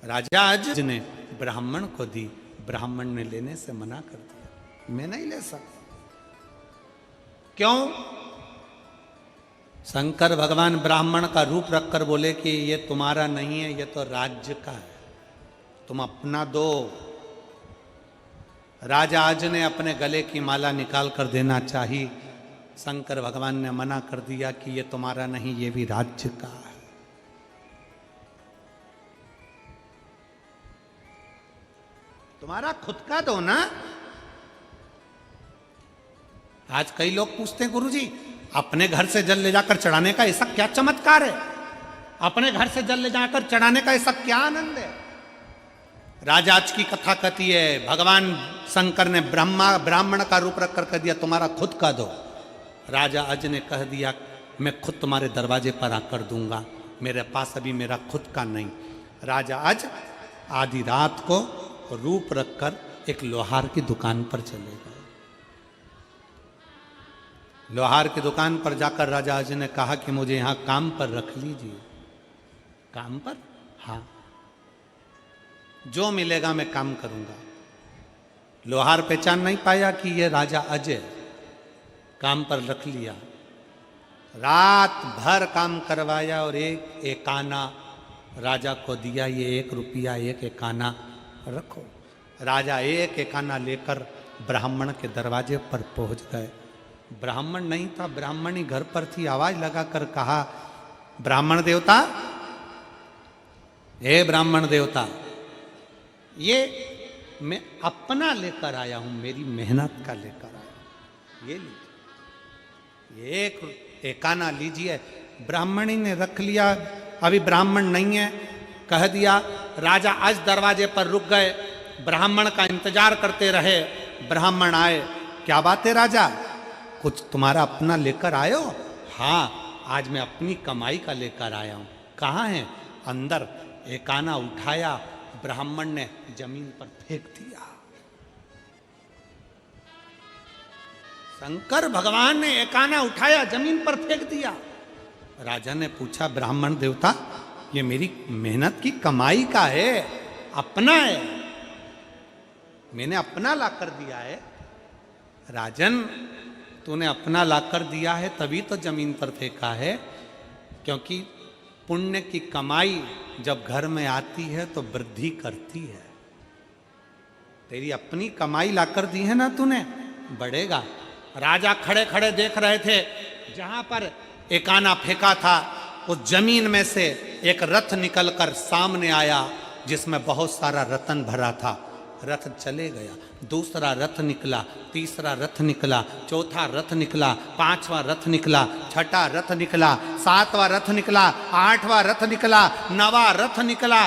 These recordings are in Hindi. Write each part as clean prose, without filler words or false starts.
राजा अज ने ब्राह्मण को दी, ब्राह्मण ने लेने से मना कर दिया, मैं नहीं ले सकता। क्यों? शंकर भगवान ब्राह्मण का रूप रखकर बोले कि ये तुम्हारा नहीं है, ये तो राज्य का है, तुम अपना दो। राजा अज ने अपने गले की माला निकाल कर देना चाहिए, शंकर भगवान ने मना कर दिया कि ये तुम्हारा नहीं, ये भी राज्य का है। तुम्हारा खुद का दो ना। आज कई लोग पूछते हैं, गुरुजी अपने घर से जल ले जाकर चढ़ाने का ऐसा क्या चमत्कार है, अपने घर से जल ले जाकर चढ़ाने का ऐसा क्या आनंद है। राजा आज की कथा कहती है, भगवान शंकर ने ब्राह्मण का रूप रखकर कह दिया तुम्हारा खुद का दो। राजा अज ने कह दिया मैं खुद तुम्हारे दरवाजे पर आकर दूंगा, मेरे पास अभी मेरा खुद का नहीं। राजा अज आधी रात को रूप रखकर एक लोहार की दुकान पर चले गए। लोहार की दुकान पर जाकर राजा अज ने कहा कि मुझे यहां काम पर रख लीजिए। काम पर? हाँ, जो मिलेगा मैं काम करूंगा। लोहार पहचान नहीं पाया कि ये राजा अज है, काम पर रख लिया। रात भर काम करवाया और एक आना राजा को दिया, ये 1 रुपया 1 आना रखो। राजा 1 आना लेकर ब्राह्मण के दरवाजे पर पहुंच गए। ब्राह्मण नहीं था, ब्राह्मणी घर पर थी। आवाज लगाकर कहा, ब्राह्मण देवता, हे ब्राह्मण देवता, ये मैं अपना लेकर आया हूं, मेरी मेहनत का लेकर आया हूं, ये लीजिए, ये 1 आना लीजिए। ब्राह्मणी ने रख लिया। अभी ब्राह्मण नहीं है, कह दिया। राजा आज दरवाजे पर रुक गए, ब्राह्मण का इंतजार करते रहे। ब्राह्मण आए, क्या बात है राजा, कुछ तुम्हारा अपना लेकर आए हो? हाँ, आज मैं अपनी कमाई का लेकर आया हूं। कहाँ है? अंदर। 1 आना उठाया, ब्राह्मण ने जमीन पर फेंक दिया। शंकर भगवान ने 1 आना उठाया, जमीन पर फेंक दिया। राजा ने पूछा, ब्राह्मण देवता, ये मेरी मेहनत की कमाई का है, अपना है, मैंने अपना लाकर दिया है। राजन, तूने अपना लाकर दिया है तभी तो जमीन पर फेंका है, क्योंकि पुण्य की कमाई जब घर में आती है तो वृद्धि करती है। तेरी अपनी कमाई लाकर दी है ना तूने, बढ़ेगा। राजा खड़े खड़े देख रहे थे, जहां पर 1 आना फेंका था उस जमीन में से एक रथ निकलकर सामने आया, जिसमें बहुत सारा रतन भरा था। रथ चले गया, दूसरा रथ निकला, तीसरा रथ निकला, चौथा रथ निकला, 5वां रथ निकला, 6ठा रथ निकला, 7वां रथ निकला, 8वां रथ निकला, 9वां रथ निकला।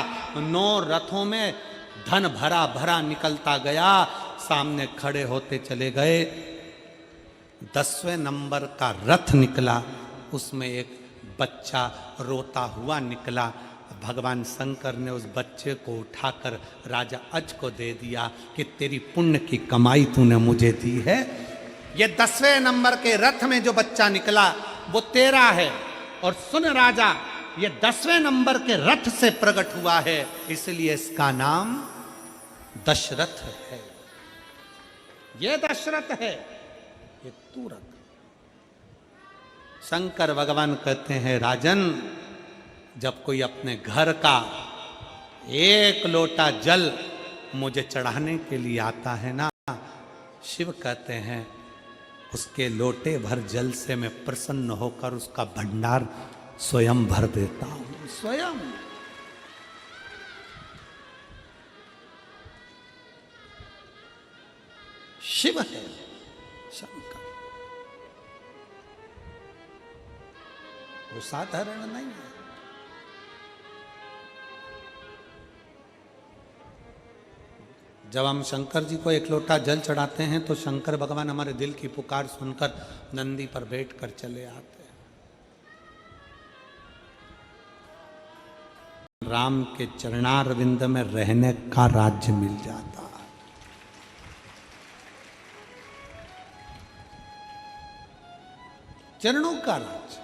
9 रथों में धन भरा भरा निकलता गया, सामने खड़े होते चले गए। 10वें नंबर का रथ निकला, उसमें एक बच्चा रोता हुआ निकला। भगवान शंकर ने उस बच्चे को उठाकर राजा अज को दे दिया कि तेरी पुण्य की कमाई तूने मुझे दी है। ये 10वें नंबर के रथ में जो बच्चा निकला वो तेरा है। और सुन राजा, ये 10वें नंबर के रथ से प्रकट हुआ है, इसलिए इसका नाम दशरथ है। ये दशरथ है, ये तू रथ। शंकर भगवान कहते हैं, राजन, जब कोई अपने घर का 1 लोटा जल मुझे चढ़ाने के लिए आता है ना, शिव कहते हैं उसके लोटे भर जल से मैं प्रसन्न होकर उसका भंडार स्वयं भर देता हूं। स्वयं। शिव है शंकर, वो साधारण नहीं है। जब हम शंकर जी को 1 लोटा जल चढ़ाते हैं तो शंकर भगवान हमारे दिल की पुकार सुनकर नंदी पर बैठकर चले आते हैं। राम के चरणारविंद में रहने का राज्य मिल जाता है। चरणों का राज्य।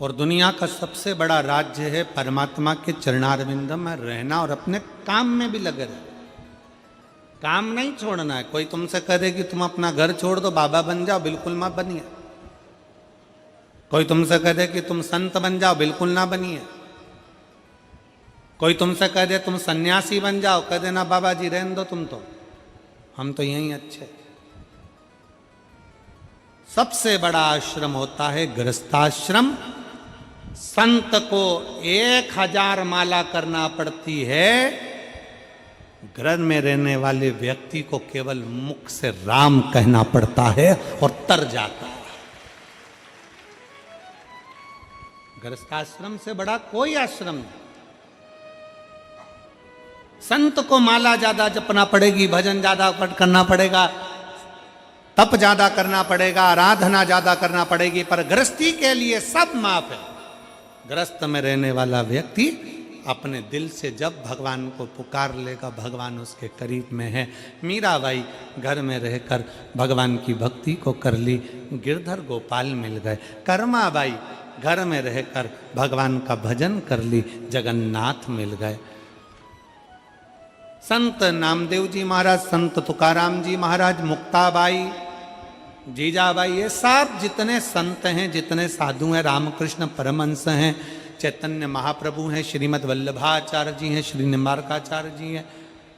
और दुनिया का सबसे बड़ा राज्य है परमात्मा के चरणारविंद में रहना और अपने काम में भी लगे रहना। काम नहीं छोड़ना है। कोई तुमसे कह दे कि तुम अपना घर छोड़ दो बाबा बन जाओ, बिल्कुल मत बनिए। कोई तुमसे कह दे कि तुम संत बन जाओ, बिल्कुल ना बनिए। कोई तुमसे कह दे तुम सन्यासी बन जाओ, कह देना बाबा जी रहने दो, तुम तो हम तो यहीं अच्छे। सबसे बड़ा आश्रम होता है गृहस्थाश्रम। संत को 1000 माला करना पड़ती है, घर में रहने वाले व्यक्ति को केवल मुख से राम कहना पड़ता है और तर जाता है। गृहस्थाश्रम से बड़ा कोई आश्रम नहीं। संत को माला ज्यादा जपना पड़ेगी, भजन ज्यादा करना पड़ेगा, तप ज्यादा करना पड़ेगा, आराधना ज्यादा करना पड़ेगी, पर गृहस्थी के लिए सब माफ है। गृहस्थ में रहने वाला व्यक्ति अपने दिल से जब भगवान को पुकार लेगा, भगवान उसके करीब में है। मीराबाई घर में रहकर भगवान की भक्ति को कर ली, गिरधर गोपाल मिल गए। कर्माबाई घर में रहकर भगवान का भजन कर ली, जगन्नाथ मिल गए। संत नामदेव जी महाराज, संत तुकाराम जी महाराज, मुक्ताबाई, जीजाबाई, ये सब जितने संत हैं, जितने साधु हैं, रामकृष्ण परमहंस हैं, चैतन्य महाप्रभु हैं, श्रीमद् वल्लभाचार्य जी हैं, श्री निम्बारकाचार्य जी हैं,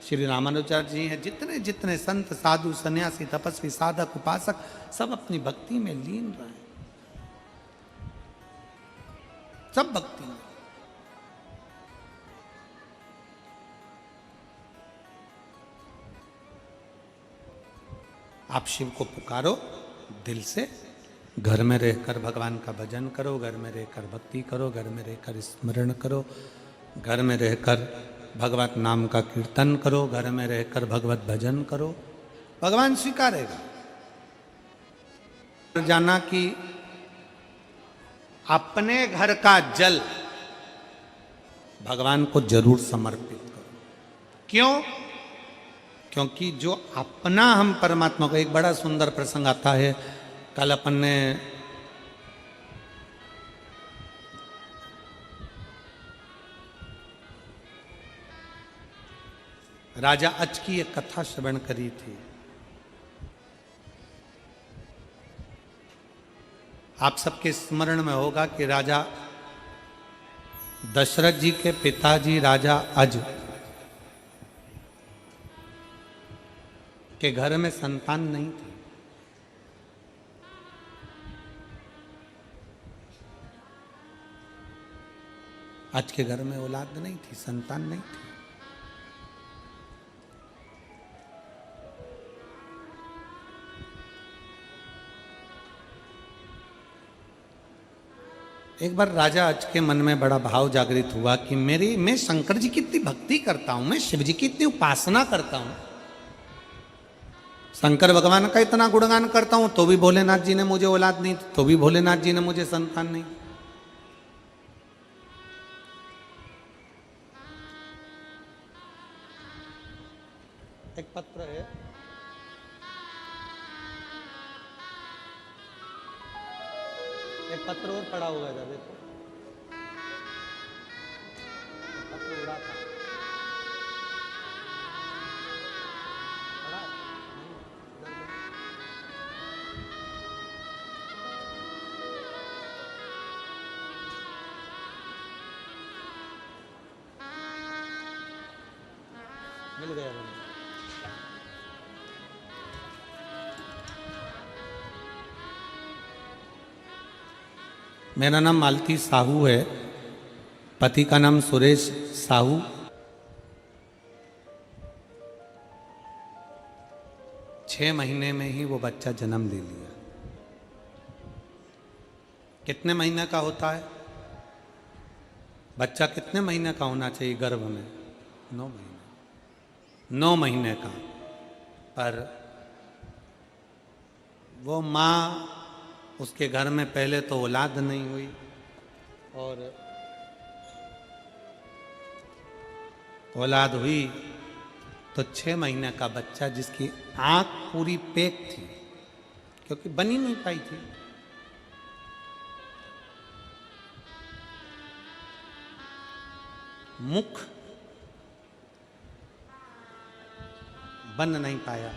श्री रामानुजाचार्य जी हैं, जितने जितने संत साधु सन्यासी तपस्वी साधक उपासक सब अपनी भक्ति में लीन रहे, सब भक्ति में। आप शिव को पुकारो दिल से, घर में रहकर भगवान का भजन करो, घर में रहकर भक्ति करो, घर में रहकर स्मरण करो, घर में रहकर भगवत नाम का कीर्तन करो, घर में रहकर भगवत भजन करो, भगवान स्वीकारेगा। जाना कि अपने घर का जल भगवान को जरूर समर्पित करो। क्यों? क्योंकि जो अपना हम परमात्मा को, एक बड़ा सुंदर प्रसंग आता है। कल अपन ने राजा अच की एक कथा श्रवण करी थी। आप सबके स्मरण में होगा कि राजा दशरथ जी के पिताजी राजा अज के घर में संतान नहीं थी। आज के घर में औलाद नहीं थी, संतान नहीं थी। एक बार राजा अच के मन में बड़ा भाव जागृत हुआ कि मैं शंकर जी की इतनी भक्ति करता हूं, मैं शिव जी की इतनी उपासना करता हूं, शंकर भगवान का इतना गुणगान करता हूं, तो भी भोलेनाथ जी ने मुझे औलाद नहीं, तो भी भोलेनाथ जी ने मुझे संतान नहीं। एक पत्र है, एक पत्र और पड़ा होगा इधर देखो, पत्र उड़ा था, मिल गया। मेरा नाम मालती साहू है, पति का नाम सुरेश साहू। छह महीने में ही वो बच्चा जन्म ले लिया। कितने महीने का होता है बच्चा? कितने महीने का होना चाहिए गर्भ में? 9 महीने। 9 महीने का। पर वो माँ, उसके घर में पहले तो औलाद नहीं हुई, और औलाद हुई तो 6 महीने का बच्चा जिसकी आंख पूरी पैक थी, क्योंकि बन ही नहीं पाई थी, मुख बन नहीं पाया,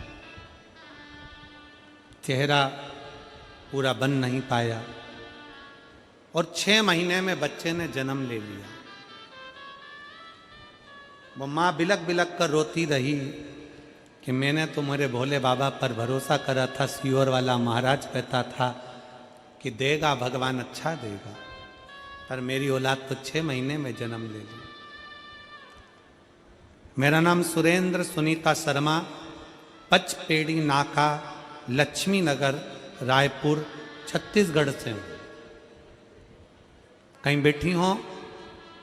चेहरा पूरा बन नहीं पाया, और 6 महीने में बच्चे ने जन्म ले लिया। वो माँ बिलक बिलक कर रोती रही कि मैंने तुम्हारे भोले बाबा पर भरोसा करा था, सीहोर वाला महाराज कहता था कि देगा भगवान अच्छा देगा, पर मेरी औलाद तो 6 महीने में जन्म ले ली। मेरा नाम सुरेंद्र सुनीता शर्मा, पचपेड़ी नाका, लक्ष्मी नगर, रायपुर, छत्तीसगढ़ से हूँ। कहीं बैठी हो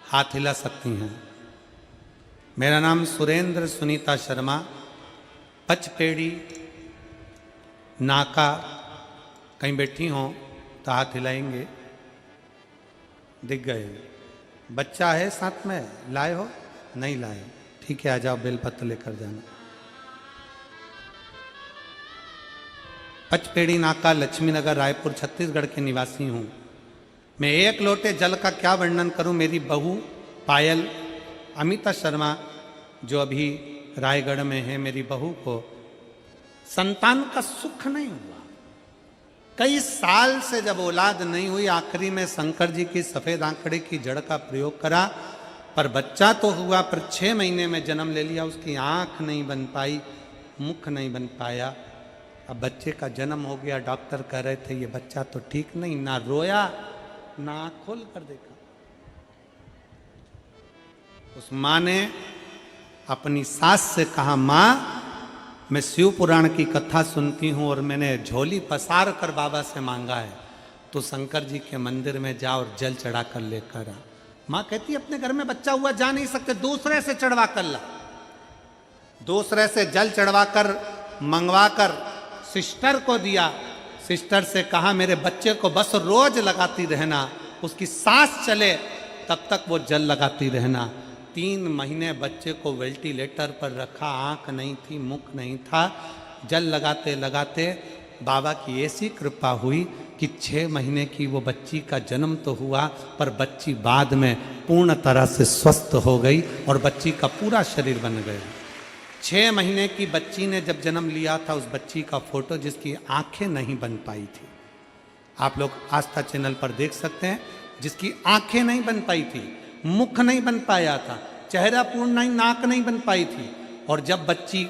हाथ हिला सकती हैं। मेरा नाम सुरेंद्र सुनीता शर्मा, पचपेड़ी नाका, कहीं बैठी हो तो हाथ हिलाएंगे। दिख गए। बच्चा है साथ में, लाए हो? नहीं लाए? ठीक है, आ जाओ, बेलपत्र लेकर जाना। पचपेड़ी नाका, लक्ष्मी नगर, रायपुर, छत्तीसगढ़ के निवासी हूँ। मैं एक लोटे जल का क्या वर्णन करूं। मेरी बहू पायल अमिता शर्मा जो अभी रायगढ़ में है, मेरी बहू को संतान का सुख नहीं हुआ। कई साल से जब औलाद नहीं हुई, आखिरी में शंकर जी की सफेद आंकड़े की जड़ का प्रयोग करा, पर बच्चा तो हुआ, पर 6 महीने में जन्म ले लिया। उसकी आंख नहीं बन पाई, मुख नहीं बन पाया। अब बच्चे का जन्म हो गया, डॉक्टर कह रहे थे ये बच्चा तो ठीक नहीं, ना रोया ना आंख खोल कर देखा। उस मां ने अपनी सास से कहा, मां मैं शिव पुराण की कथा सुनती हूं और मैंने झोली पसार कर बाबा से मांगा है, तो शंकर जी के मंदिर में जा और जल चढ़ा कर लेकर आ। मां कहती अपने घर में बच्चा हुआ, जा नहीं सकते, दूसरे से चढ़वा कर ला। दूसरे से जल चढ़वा कर मंगवा कर सिस्टर को दिया। सिस्टर से कहा मेरे बच्चे को बस रोज लगाती रहना, उसकी सांस चले तब तक वो जल लगाती रहना। 3 महीने बच्चे को वेंटिलेटर पर रखा, आंख नहीं थी, मुख नहीं था। जल लगाते लगाते बाबा की ऐसी कृपा हुई कि 6 महीने की वो बच्ची का जन्म तो हुआ, पर बच्ची बाद में पूर्ण तरह से स्वस्थ हो गई और बच्ची का पूरा शरीर बन गया। 6 महीने की बच्ची ने जब जन्म लिया था, उस बच्ची का फोटो जिसकी आंखें नहीं बन पाई थी, आप लोग आस्था चैनल पर देख सकते हैं, जिसकी आंखें नहीं बन पाई थी, मुख नहीं बन पाया था, चेहरा पूर्ण नहीं, नाक नहीं बन पाई थी। और जब बच्ची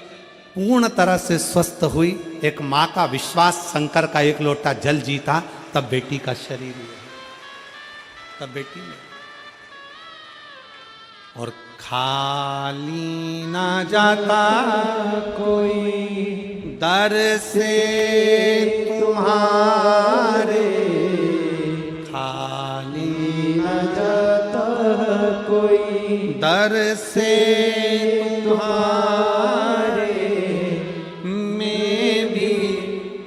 पूर्ण तरह से स्वस्थ हुई, एक माँ का विश्वास, शंकर का 1 लोटा जल जीता, तब बेटी का शरीर हुआ, तब बेटी ने। और खाली ना जाता कोई दर से तुम्हारे, खाली ना जाता कोई दर से तुम्हारे, मैं भी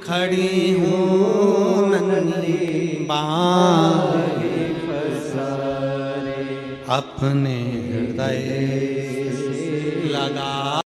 खड़ी हूँ नंगी बाहें पसारे, अपने हृदय लगा